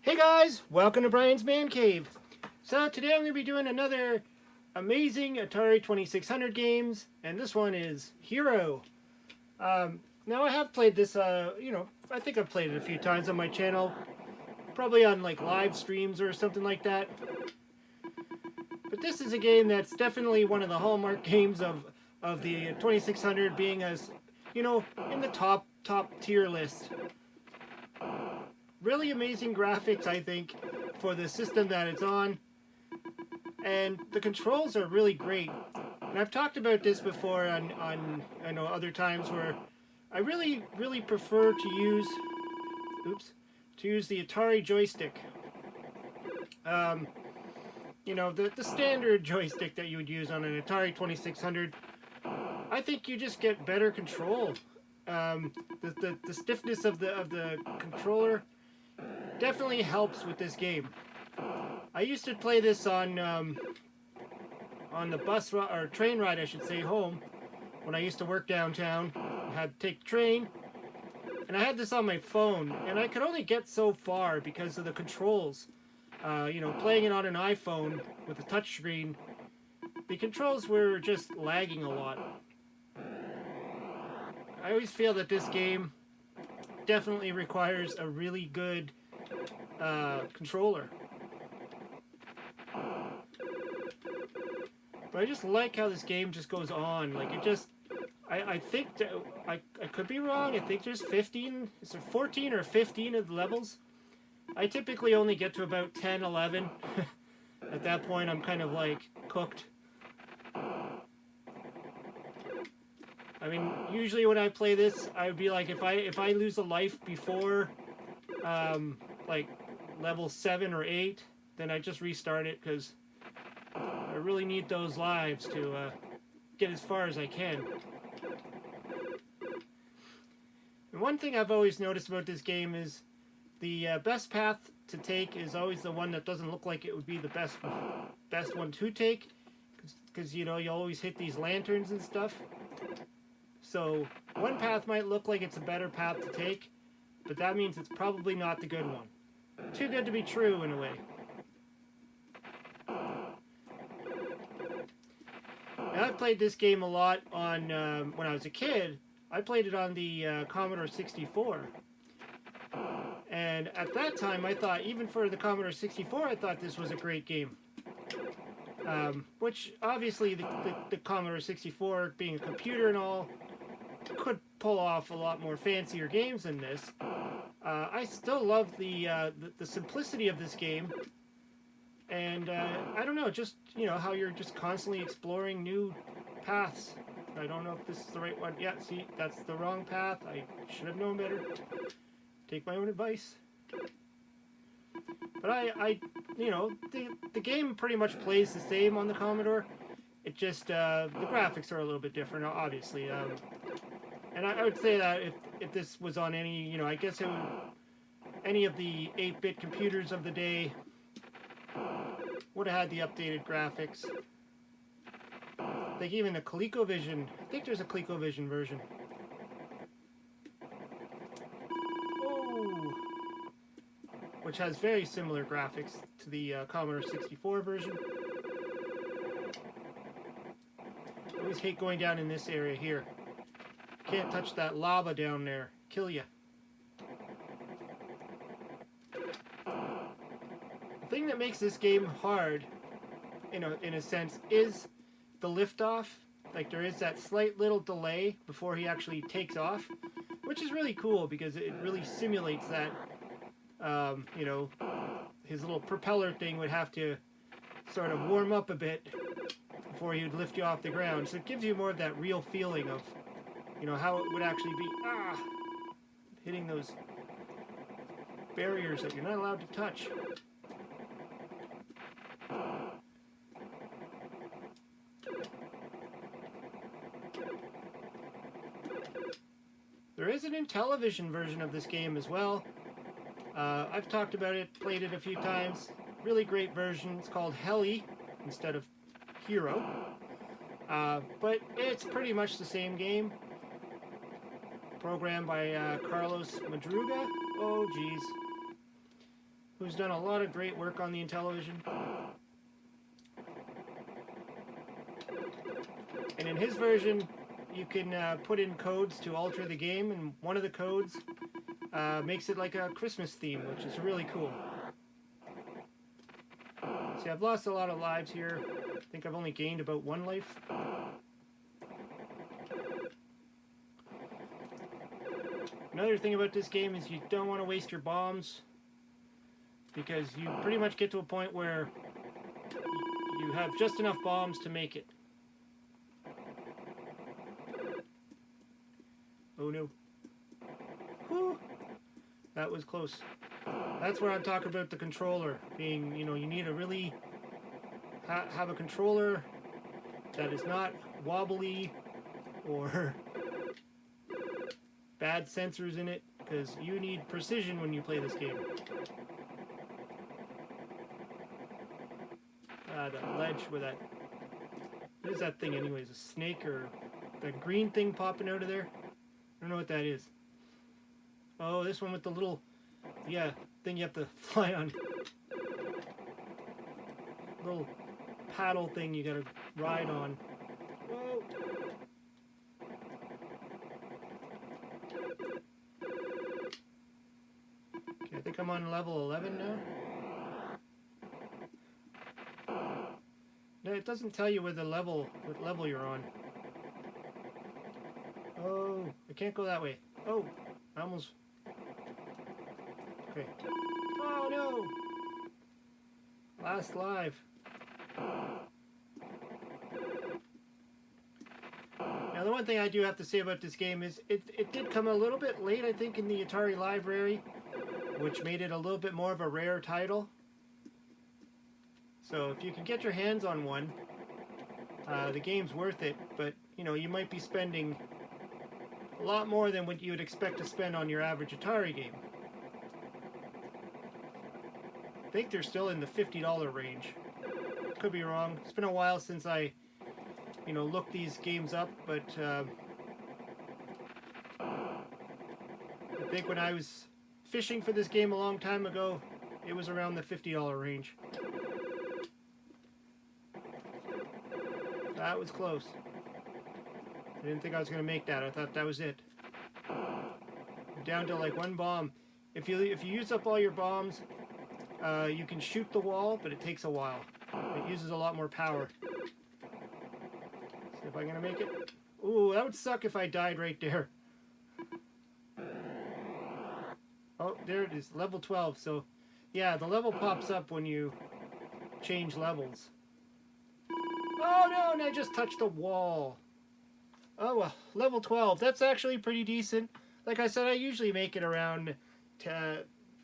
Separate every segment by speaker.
Speaker 1: Hey guys, welcome to Brian's Man Cave. So today I'm going to be doing another amazing Atari 2600 games, and this one is H.E.R.O. Now I have played this, I think I've played it a few times on my channel, probably on like live streams or something like that. But this is a game that's definitely one of the hallmark games of the 2600, being as, in the top tier list. Really amazing graphics, I think, for the system that it's on, and the controls are really great. And I've talked about this before on I know other times where I really prefer to use the Atari joystick. The standard joystick that you would use on an Atari 2600. I think you just get better control. The stiffness of the controller definitely helps with this game. I used to play this on the bus or train ride, I should say, home, when I used to work downtown. I had to take the train, and I had this on my phone, and I could only get so far because of the controls. Playing it on an iPhone with a touchscreen, the controls were just lagging a lot. I always feel that this game definitely requires a really good controller. But I just like how this game just goes on. Like, it just, I think that, I could be wrong, I think there's 14 or 15 of the levels. I typically only get to about 10, 11. At that point, I'm kind of like cooked. I mean, usually when I play this, I would be like, if I lose a life before, like level 7 or 8, then I just restart it, because I really need those lives to get as far as I can. And one thing I've always noticed about this game is the best path to take is always the one that doesn't look like it would be the best one to take, because you always hit these lanterns and stuff. So one path might look like it's a better path to take, but that means it's probably not the good one. Too good to be true, in a way. Now, I've played this game a lot on, when I was a kid. I played it on the Commodore 64. And at that time, I thought, even for the Commodore 64, I thought this was a great game. Which, obviously, the Commodore 64, being a computer and all, could pull off a lot more fancier games than this. I still love the simplicity of this game. And, I don't know, just, how you're just constantly exploring new paths. I don't know if this is the right one. Yeah, see, that's the wrong path. I should have known better. Take my own advice. But the game pretty much plays the same on the Commodore. It just, the graphics are a little bit different, obviously. And I would say that if this was on any, I guess it would, any of the 8-bit computers of the day would have had the updated graphics. Like even the ColecoVision, I think there's a ColecoVision version. Oh, which has very similar graphics to the Commodore 64 version. I always hate going down in this area here. Can't touch that lava down there. Kill ya. The thing that makes this game hard, in a sense, is the liftoff. Like, there is that slight little delay before he actually takes off, which is really cool because it really simulates that, his little propeller thing would have to sort of warm up a bit before he would lift you off the ground. So it gives you more of that real feeling of, how it would actually be, hitting those barriers that you're not allowed to touch. There is an Intellivision version of this game as well. I've talked about it, played it a few times. Really great version. It's called H.E.R.O instead of H.E.R.O. But it's pretty much the same game. Programmed by Carlos Madruga. Oh, geez. who's done a lot of great work on the Intellivision. And in his version, you can put in codes to alter the game, and one of the codes makes it like a Christmas theme, which is really cool. See, I've lost a lot of lives here. I think I've only gained about 1 life. Another thing about this game is you don't want to waste your bombs, because you pretty much get to a point where you have just enough bombs to make it. Oh no. Whew. That was close. That's where I'm talking about the controller being, you need to really have a controller that is not wobbly or bad sensors in it, because you need precision when you play this game. The ledge with that... What is that thing anyways? A snake or that green thing popping out of there? I don't know what that is. Oh, this one with the little... Yeah, thing you have to fly on. Little paddle thing you gotta ride on. Whoa! Okay, I think I'm on level 11 now. No, it doesn't tell you what level you're on. Oh, I can't go that way. Oh, I almost... Okay. Oh no! Last live. Now the one thing I do have to say about this game is it did come a little bit late, I think, in the Atari library, which made it a little bit more of a rare title. So if you can get your hands on one, the game's worth it, but you might be spending a lot more than what you would expect to spend on your average Atari game. I think they're still in the $50 range. Could be wrong. It's been a while since I, looked these games up, but I think when I was fishing for this game a long time ago, it was around the $50 range. That was close. I didn't think I was going to make that. I thought that was it. I'm down to like 1 bomb. If you use up all your bombs, you can shoot the wall, but it takes a while. It uses a lot more power. See if I'm going to make it. Ooh, that would suck if I died right there. Oh, there it is. Level 12. So, yeah, the level pops up when you change levels. Oh no, and I just touched the wall. Oh well, level 12. That's actually pretty decent. Like I said, I usually make it around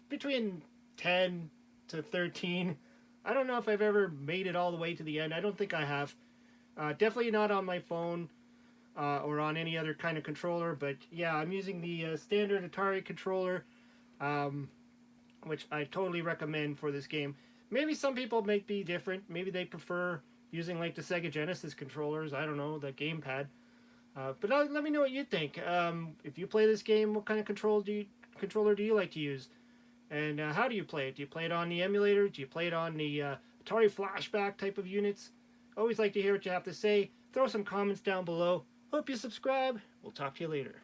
Speaker 1: between 10 to 13. I don't know if I've ever made it all the way to the end. I don't think I have. Definitely not on my phone or on any other kind of controller. But yeah, I'm using the standard Atari controller, which I totally recommend for this game. Maybe some people might be different. Maybe they prefer using like the Sega Genesis controllers. I don't know, the gamepad. But let me know what you think. If you play this game, what kind of controller do you like to use? And how do you play it? Do you play it on the emulator? Do you play it on the Atari Flashback type of units? Always like to hear what you have to say. Throw some comments down below. Hope you subscribe. We'll talk to you later.